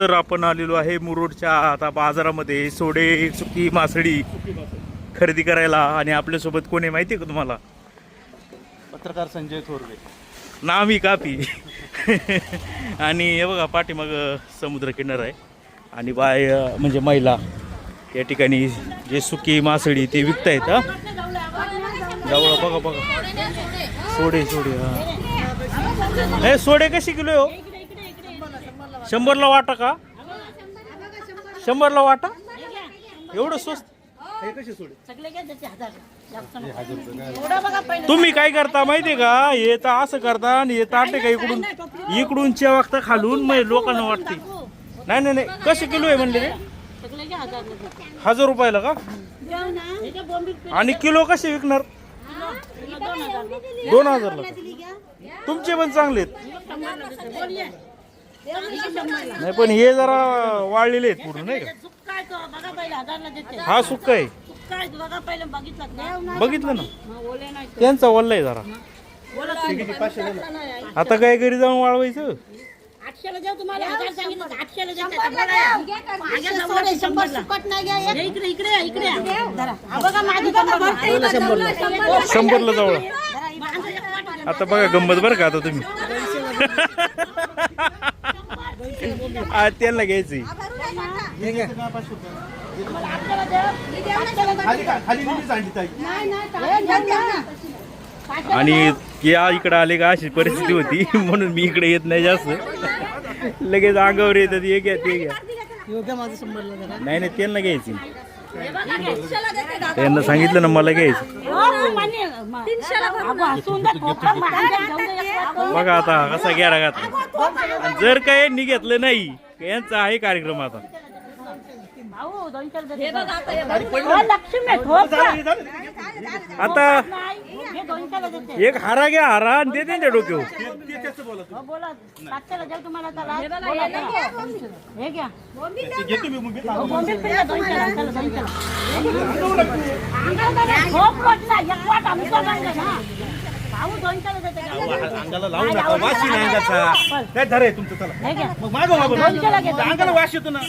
तर आपण आलेलो आहे मुरुडच्या आता बाजारामध्ये सोडे सुकी मासळी खरेदी करायला. आणि आपल्यासोबत कोण आहे माहिती आहे का तुम्हाला? पत्रकार संजय थोरवे, नामी कापी. आणि हे बघा पाठीमाग समुद्र किनारा आहे आणि बाय म्हणजे महिला या ठिकाणी जे सुकी मासळी ते विकतायत. हा जवळ बघा बघा सोडे सोडे. हा हे सोडे कशी किलो आहे हो? 100ला वाटा का? 100ला वाटा? एवढं स्वस्त? हे कसे सोडे? तुम्ही काय करता माहितीये का? हे तर असं करता आणि हे ताटे का इकडून चेवागता खालून मग लोकांना वाटते. नाही नाही नाही, कसे किलो आहे म्हणले ते? 1000 रुपयाला का? आणि किलो कसे विकणार? 2000ला. तुमचे पण चांगले आहेत. नाही पण हे जरा वाळलेले आहेत पूर्ण नाही का? हा सुक्का आहे. बघितलं ना त्यांचा वल्ला आहे जरा. आता काय घरी जाऊन वाळवायचं? शंभरला जवळ. आता बघा गंमत बरं का आता तुम्ही. त्यांना घ्यायची आणि या इकडे आले का अशी परिस्थिती होती म्हणून मी इकडे येत नाही जास्त. लगेच अंगावर येतात हे घ्या ते घ्या. नाही नाही त्यांना घ्यायची. त्यांना सांगितलं ना मला घ्यायचं. बघा आता कसा गेला घातला. जर काय यांनी घेतलं नाही यांचा आहे कार्यक्रम आता. आता एक हारा घ्या हारा आणि ते त्यांच्या डोक्यावर. अंगाला लावू नका, वास येईल अंगाचा. काय धर आहे तुमचं? चला मग मागं अंगाला वास येतो ना.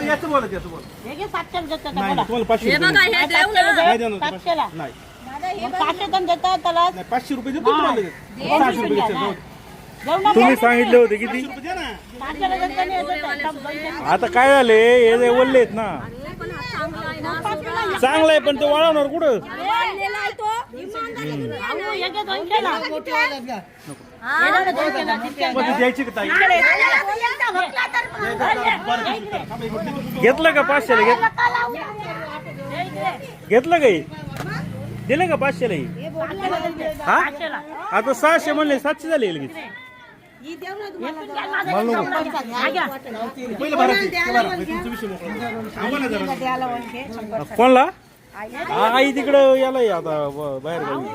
याचं बोला त्याचं बोला. नाही तुम्हाला 500 रुपये देतो तुम्हाला. 600 रुपये देतो. तुम्ही सांगितले होते किती? आता काय झाले हे जे वल्ले आहेत ना चांगलं आहे पण ते वाळवणार कुठं? द्यायची का ताई? घेतलं का 500ला? घेतलं काही दिलं का 500ला? हा आता 600 म्हणले 700 झाले लगेच. कोणला? आई तिकडं याला आता बाहेर गावी.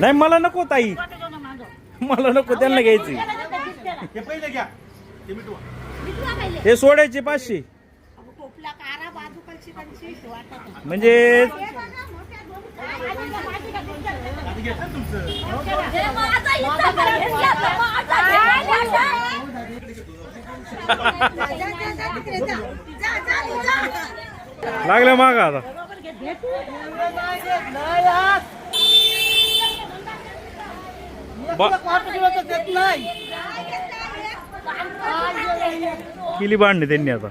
नाही मला नको ताई, मला नको. त्यांना घ्यायची. हे सोडायचे 500 म्हणजे लागलं मागा आता. किली बांधणे त्यांनी आता.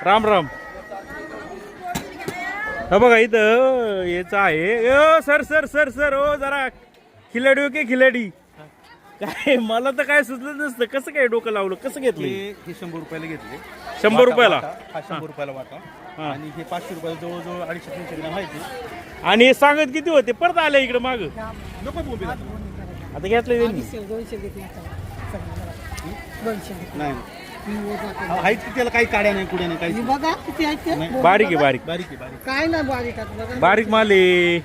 राम राम. हा बघा इथं याच आहे. सर सर सर सर ओ जरा खिलाडी हो की खिलाडी. काय मला तर काय सुचलं नसतं. कसं काय डोकं लावलं? कसं घेतलं? हे 100 रुपयाला घेतले. 100 रुपयाला? हा 100 रुपयाला वाटा. आणि हे 500 रुपयाला जवळजवळ 250-300 ग्रॅम आहे ते. आणि हे सांगत किती होते? परत आले इकडे माग. नको बोंबे आता घेतलं त्यांनी. नाही आहेत की त्याला काही काड्या नाही कुड्या नाही काही. बघा किती आहेत. बारीक आहे बारीक. बारीक आहे बारीक. काय ना बारीक आहेत बघा. बारीक माले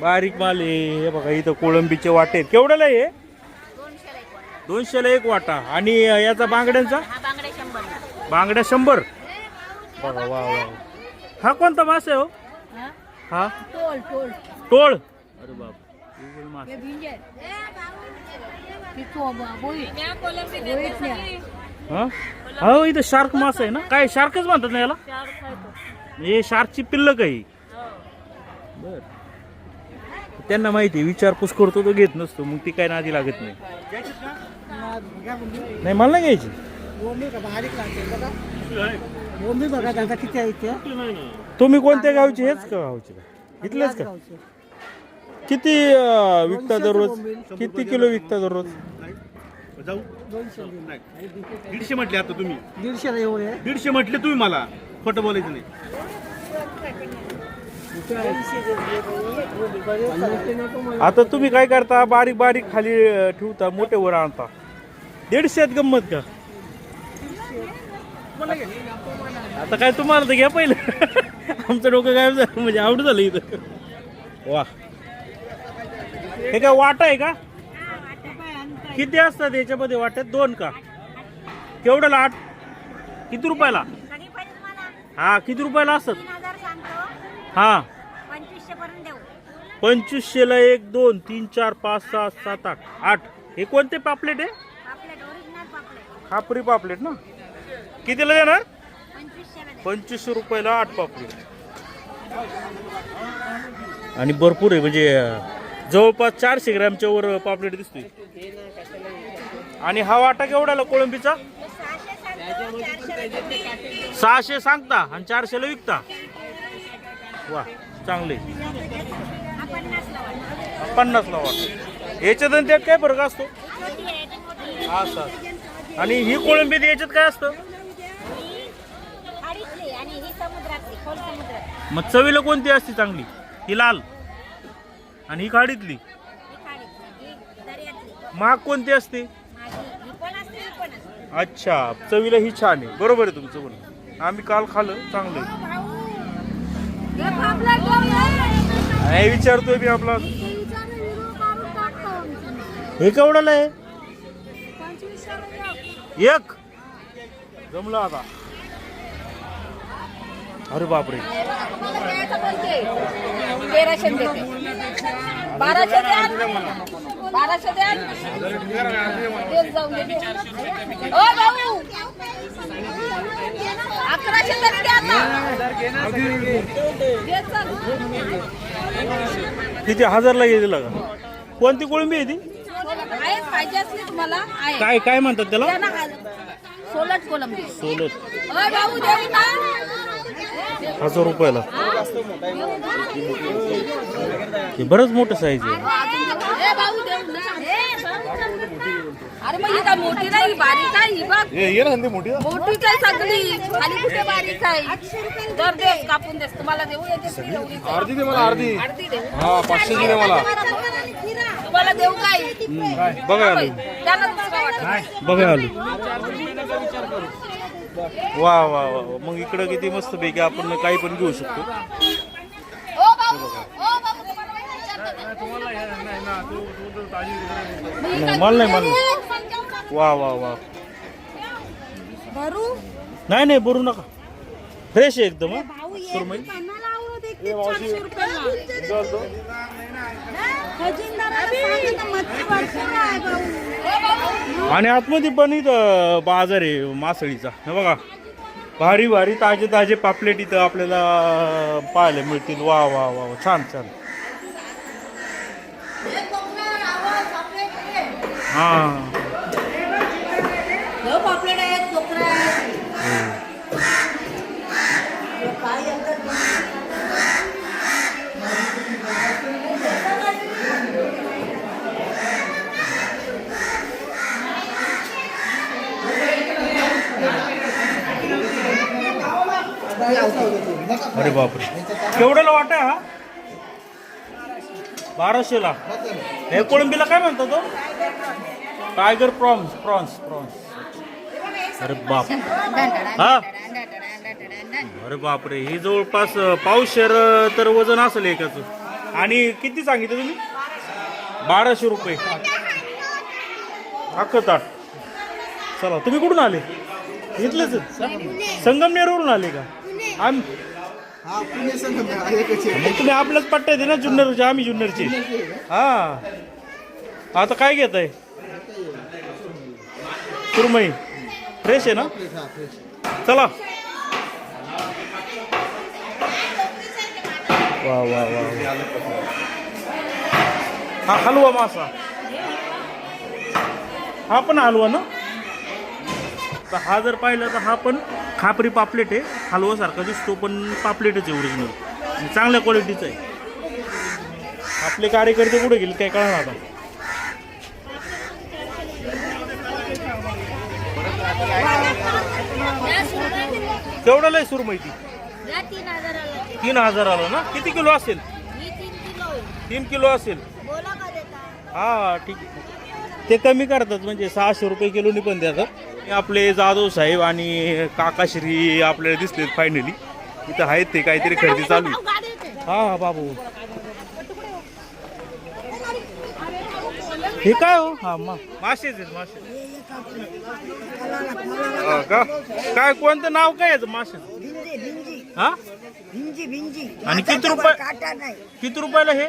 बारीक माले. हे बघा इथं कोळंबीचे वाटे आहेत. केवढ्याला आहे? 200ला एक वाटा. आणि याचा बांगड्यांचा हा बांगडे 100 बांगड्या 100. बघा वा वा. हा कोणता मास आहे हो? हा टोल टोल टोळ. अरे बाप मास. हा हो इथं शार्क मास आहे ना. काय शार्कच म्हणतात ना याला. हे शार्कची पिल्ल काही. बर त्यांना माहिती विचारपूस करतो तो घेत नसतो मग ती काय नादी लागत नाही. नाही मला नाही घ्यायची. बोंबी का बारीक लागते बघा. बोंबी बघा त्यांचा किती आहे इथे. तुम्ही कोणत्या गावचे हेच का गावचे इथलेच का. किती विकता दररोज. किती किलो विकता दररोज. जाऊ 200 नाही. 150 म्हटले आता तुम्ही. 150 एवढे आहे. 150 म्हटले तुम्ही मला. खोटं बोलायचं नाही. आता तुम्ही काय करता बारीक बारीक खाली ठेवता मोठे वर आणता. 150 गंमत का. आता काय तुम्हाला तर घ्या पहिलं. आमचं डोकं गायब झालं म्हणजे आवड झालं इथं. वा हे काय वाटा आहे का. किती असतात याच्यामध्ये वाट्यात. 2 का. केवढ्याला 8. किती रुपयाला. हा किती रुपयाला असतात. हा 2500ला 1 2 3 4 5 6 7 8 8. हे कोणते पापलेट आहे. खापरी पापलेट ना. कितीला देणार. 2500 रुपयाला 8 पापलेट. आणि भरपूर आहे म्हणजे जवळपास 400 ग्रॅमच्या वर पापलेट दिसतोय. आणि हा वाटा केवढाला कोळंबीचा. 600 सांगता आणि 400ला विकता. वा चांगले. 50ला वाटा. याच्यात आणि त्यात काय फरक असतो. असं. आणि ही कोळंबी याच्यात काय असतं. मग चवीला कोणती असते चांगली. ही लाल आणि ही खाडीतली. महाग कोणती असते. अच्छा चवीला ही छान आहे. बरोबर आहे तुमचं बोलणं. आम्ही काल खाल्लं चांगलं. नाही विचारतोय मी आपला. हे केवढ्याला आहे. 1 जमलं आता. अरे बापरे. 1300 देते. 1200 द्या. 1200 द्या. देत जाऊन दे. ओ भाऊ 1100 तरी द्या आता. देत जा. किती 1000ला गेलेला का. कोणती कोळंबी आहे ती. आहे पाहिजे असली तुम्हाला आहे. काय काय म्हणतात त्याला. द्या ना. सोलट कोलंबी. सोलत. ओ भाऊ देऊ ना. 1000 रुपयाला. हे बरंच मोठं साईज आहे. ए भाऊ देऊ ना. अरे मग ही काय मोठी नाही बारीक आहे. ही बघ ये ना मोठी. मोठीच आहे सगळी. खाली कुठे बारीक आहे. दर दे कापून देस तुम्हाला देऊ. अर्धी दे मला. अर्धी. अर्धी दे. हा 500 दे मला. तुम्हाला देऊ काय. बघा आलो. त्याला दुसरा वाटत. बघा आलो. वा वा वा. मग इकडं किती मस्त पैकी आपण काही पण घेऊ शकतो. ओ बाबू ओ बाबू नाही मला नाही मला. वा वा वा. भरू नाही नाही भरू नका. फ्रेश आहे एकदम. सुरमई. आणि आतमध्ये पण इथं बाजार आहे मासळीचा. हे बघा भारी भारी ताजे ताजे पापलेट इथं आपल्याला पाहायला मिळतील. वा वा वा छान छान. हा पापलेट आहेत. कोकरा अरे बापरे. केवढ्याला वाटा हा. 1200ला. हे कोळंबीला काय म्हणतो तो. Tiger prawns prawns prawns. अरे बाप. हा अरे बापरे. ही जवळपास पावशेर तर वजन असेल एकाचं. आणि किती सांगितलं तुम्ही. 1200 रुपये. अख्खं ताट. चला तुम्ही कुठून आले? इथलेच संगमनेरवरून आले का? आम्ही मग तुम्ही आपल्याच पट्ट्यात आहे ना जुन्नरचे, आम्ही जुन्नरचे. हा आता काय घेत आहे? सुरमई फ्रेश आहे ना? चला. वा वा वा. हा हलवा मासा, हा पण हलवा ना? तर हा जर पाहिलं तर हा पण खापरी पापलेट आहे, हलवासारखा दिसतो पण पापलेटच आहे ओरिजिनल, चांगल्या क्वालिटीचं आहे. आपले कार्यकर्ते कुठे गेले काय कळणार आता. केवढ्याला आहे सुरमई ती? 3,000 आलं ना? किती किलो असेल? 3 किलो असेल. हा ठीक आहे. ते कमी करतात म्हणजे 600 रुपये किलोनी पण देतात. आपले जाधव साहेब आणि काकाश्री आपल्याला दिसलेत फायनली इथं आहेत. ते काहीतरी खरेदी चालू आहे. हा बाबू हे काय हो? हा मासेच आहेत मासे. का काय कोणतं नाव काय आहे मासेच? हा आणि किती रुपयाला हे?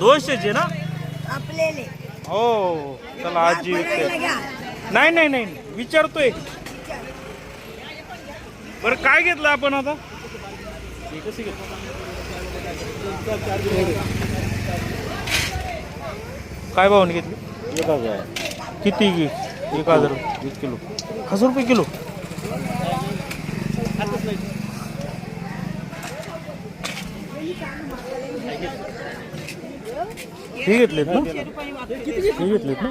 200चे ना? हो चला आजी नाही नाही नाही विचारतोय. बरं काय घेतलं आपण आता? कसं घेतलं? काय भावाने घेतली? 1000. किती? 1000 1 किलो. 1000 रुपये किलो. हे घेतलेत ना? हे घेतलेत ना?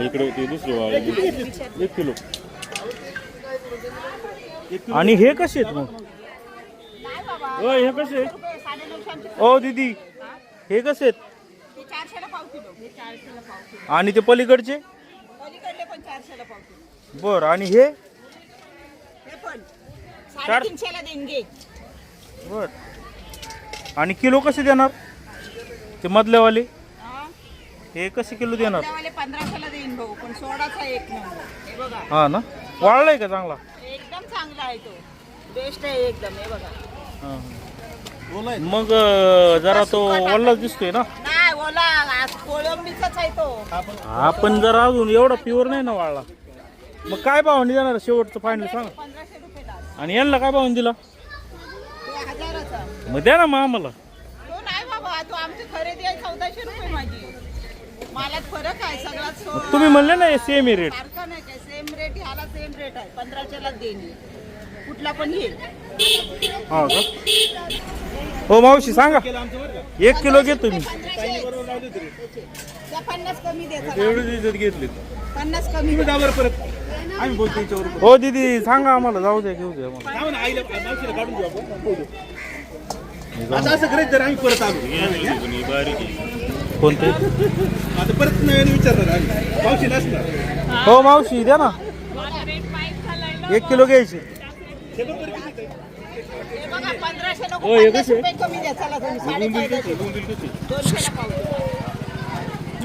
इकडे होते दुसरे 1 किलो. आणि हे कसे आहेत मग? हे कसे आहेत? ओ दीदी हे कसे आहेत? आणि ते पलीकडचे? बर. आणि हे? 350ला देंगे. बर. आणि किलो कसे देणार ते मधलेवाले? हे कसे किलो देणार? 1500ला देईन भाऊ, पण सोडाचा एक नंबर. हे बघा. हा ना? वाळलाय का चांगला? एकदम चांगला आहे तो, बेस्ट आहे एकदम. हे बघा. मग जरा तो ओलाच दिसतोय ना? नाही ओला, कोळंबीचाच आहे तो. हा पण जरा अजून एवढा प्युअर नाही ना वाळला. मग काय भावाने देणार शेवटचं फायनल सांगा? 1500 रुपये. आणि यांना काय भावाने दिला? 1000चा. मग द्या ना मग आम्हाला. तो नाही बाबा, तो आमची खरेदी आहे 1400 रुपये माझी. मालात फरक आहे सगळ्यात. मग तुम्ही म्हणले ना सेम रेट. सारखं नाही काय, सेम रेट. ह्याला सेम रेट आहे. 1500ला देईन कुठला पण घे. हा का? हो मावशी सांगा. 1 किलो घेतो मी. 50 कमी दे. घेतली 50 कमी. परत आम्ही बोलतो याच्यावर. हो दीदी सांगा आम्हाला. जाऊ द्या घेऊ द्या आम्हाला. जाऊ ना, आईला मावशीला काढून घेऊ आपण. बोलू. आता असं करायचं जर आम्ही परत आलो. कोणते? आता परत नवीन विचारणार आम्ही. मावशीला असणार. हो मावशी द्या ना. 1 किलो घ्यायची. हे बघा 1500 नको, हो, हे 50 कसे? रुपये कमी द्या. चला तुम्ही 1450. 200ला पावतो.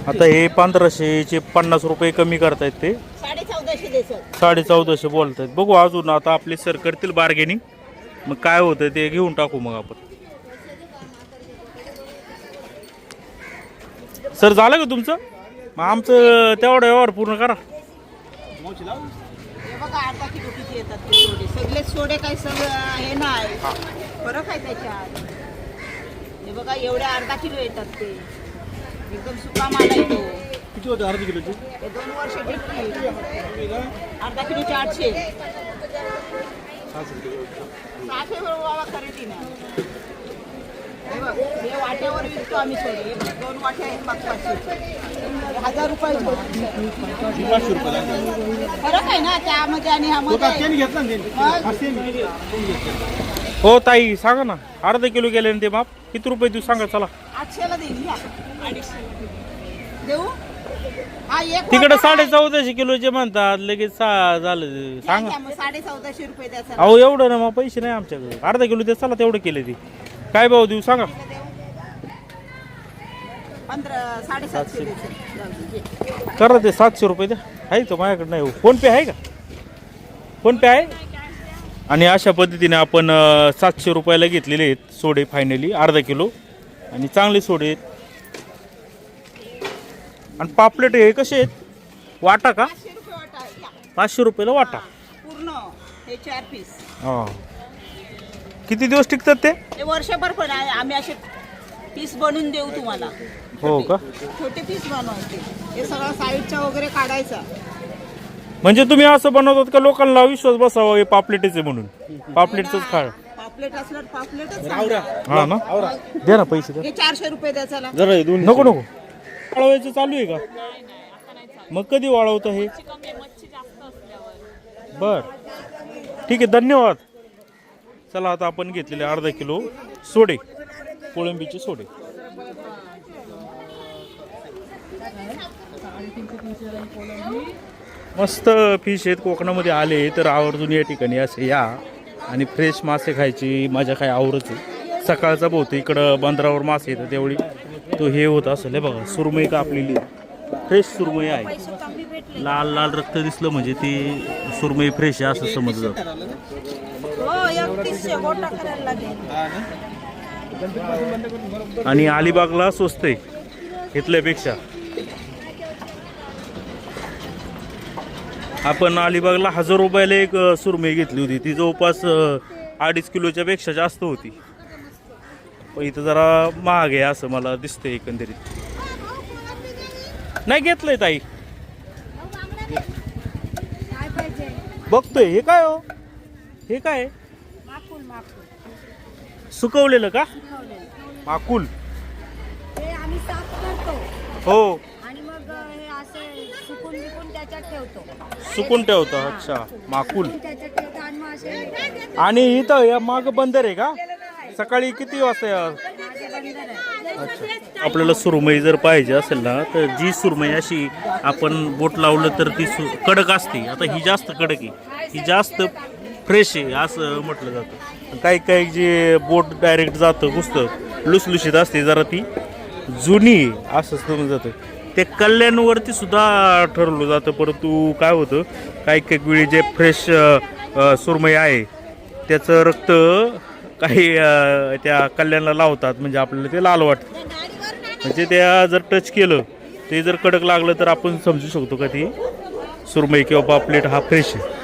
आता हे 1500चे 50 रुपये कमी करतायत ते. 1450 दे सर. 1450 बोलतायत. बघू अजून आता आपले सर करतील बार्गेनिंग. मग काय होतं ते घेऊन टाकू मग आपण. सर झालं का तुमचं? मग आमचं तेवढं व्यवहार पूर्ण करा. मावशी लावू. हे बघा अर्धा किलो किती येतात ते सोडे. सगळे सोडे काही सगळं हे नाही, फरक आहे त्याच्यात. हे बघा एवढे अर्धा किलो येतात ते. एकदम सुका माल आहे तो. किती होतं अर्धा किलोची? हे 2 वर्ष टिकतील. अर्धा किलोचे 800. 600 बाबा खरेदी ना. हे बघ, हे वाट्यावर विकतो आम्ही सोडे. हे बघ, 2 वाट्या आहेत 500. 1000 रुपये 500 रुपये फरक आहे ना त्यामध्ये आणि ह्यामध्ये. घेतला ना. हो ताई सांगा ना. अर्धा किलो गेले ना ते माप. किती रुपये देऊ सांगा चला. 800ला देईन. घ्या 250 देऊ. हा एक तिकडे 1450 किलोचे म्हणतात लगेच झालं सांगा. 1450 रुपये द्या सर. अहो एवढं ना मग पैसे नाही आमच्याकडे. अर्धा किलो ते चला तेवढं केले ते. काय भाव देऊ सांगा. 750 द्यायचं. करा ते 700 रुपये द्या. आहे तो माझ्याकडे नाही. फोन पे आहे का? फोन पे आहे. आणि अशा पद्धतीने आपण 700 रुपयाला घेतलेले आहेत सोडे फायनली अर्धा किलो. आणि चांगले सोडे आहेत. आणि पापलेट हे कसे आहेत? वाटा का? 500 रुपये वाटा आहे. या. 500 रुपयाला वाटा. पूर्ण हे 4 पीस. हां. किती दिवस टिकतात ते? हे वर्षभर पण आहे. आम्ही असे पीस बनवून देऊ तुम्हाला. हो का? छोटे पीस बनवायचे. हे सगळं साईडचा वगैरे काढायचा. म्हणजे तुम्ही असं बनवतात का लोकांना विश्वास बसावा हे पापलेटच आहे म्हणून? पापलेटच खा. पापलेट असल्यावर पापलेटच आवरा. सांगा. हा ना? द्या ना पैसे द्या. हे 400 रुपये द्या चला. जरा हे दोन्ही नको नको. वाळवायचं चालू आहे का? मग कधी वाळवतं हे? बर ठीक आहे धन्यवाद. चला आता आपण घेतलेले अर्धा किलो सोडे कोळंबीचे सोडे. मस्त फिश आहेत कोकणामध्ये आले तर आवर्जून या ठिकाणी असे या आणि फ्रेश मासे खायची मजा काय आवरच आहे. सकाळचा बहुतेक इकडं बंदरावर मासे येतात त्यावेळी तो हे होत असेल. हे बघा सुरमई कापलेली फ्रेश सुरमई आहे. लाल लाल रक्त दिसलं म्हणजे ती सुरमई फ्रेश आहे असं समजलं जातं. आणि अलिबागला स्वस्त आहे इथल्यापेक्षा. आपण अलिबागला 1000 रुपयाला एक सुरमई घेतली होती. ती जवळपास 2.5 किलोच्या पेक्षा जास्त होती. पण इथं जरा महाग आहे असं मला दिसतंय एकंदरीत. नाही घेतलंय ताई. बघतोय हे काय हो? हे काय सुकवलेलं का? माकुल. हे आम्ही साफ करतो हो आणि मग हे असे सुकून बिकून त्याच्यात ठेवतो. सुकून ठेवतं. अच्छा माकुल. त्याच्यात ठेवतो आणि मग असे आणि इथं या माग बंदर आहे का? सकाळी किती वाजता या? माझे बंदर आहे. अच्छा. आपल्याला सुरमई जर पाहिजे असेल ना तर जी सुरमई अशी आपण बोट लावलं तर ती कडक असते. आता ही जास्त कडक आहे. ही जास्त फ्रेश आहे असं म्हटलं जातं. काही काही जे बोट डायरेक्ट जातं घुसतं लुसलुशीत असते जरा ती जुनी आहे असं समजलं जातं. ते कल्याणवरती सुद्धा ठरवलं जातं. परंतु काय होतं काही काही वेळी जे फ्रेश सुरमई आहे त्याचं रक्त काही त्या कल्याणला लावतात म्हणजे आपल्याला ते लाल वाटतं. म्हणजे त्या जर टच केलं ते जर कडक लागलं तर आपण समजू शकतो का ती सुरमई किंवा पापलेट हा फ्रेश आहे.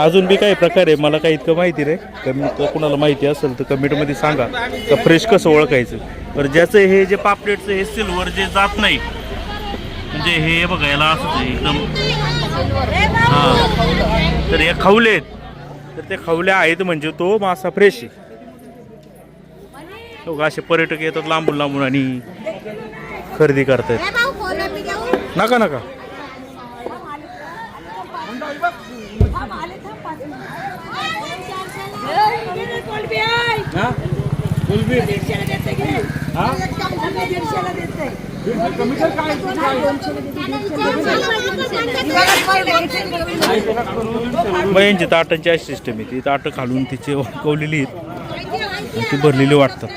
अजून बी काही प्रकार आहे मला काही इतकं माहिती नाही. कमी कुणाला माहिती असेल तर कमेंटमध्ये सांगा का फ्रेश कसं ओळखायचं. बरं ज्याचं हे जे पापलेटचं हे सिल्वर जे जात नाही म्हणजे हे बघा याला असंच आहे एकदम. हां तर हे खवले तर ते खवल्या आहेत म्हणजे तो मासा फ्रेश आहे. बघा असे पर्यटक येतात लांबून लांबून आणि खरेदी करतात. नका नका. मग यांची ताटांची अशी सिस्टम आहे ती ताटं खालून तिची कवलेली आहेत आणि ती भरलेली वाटतात.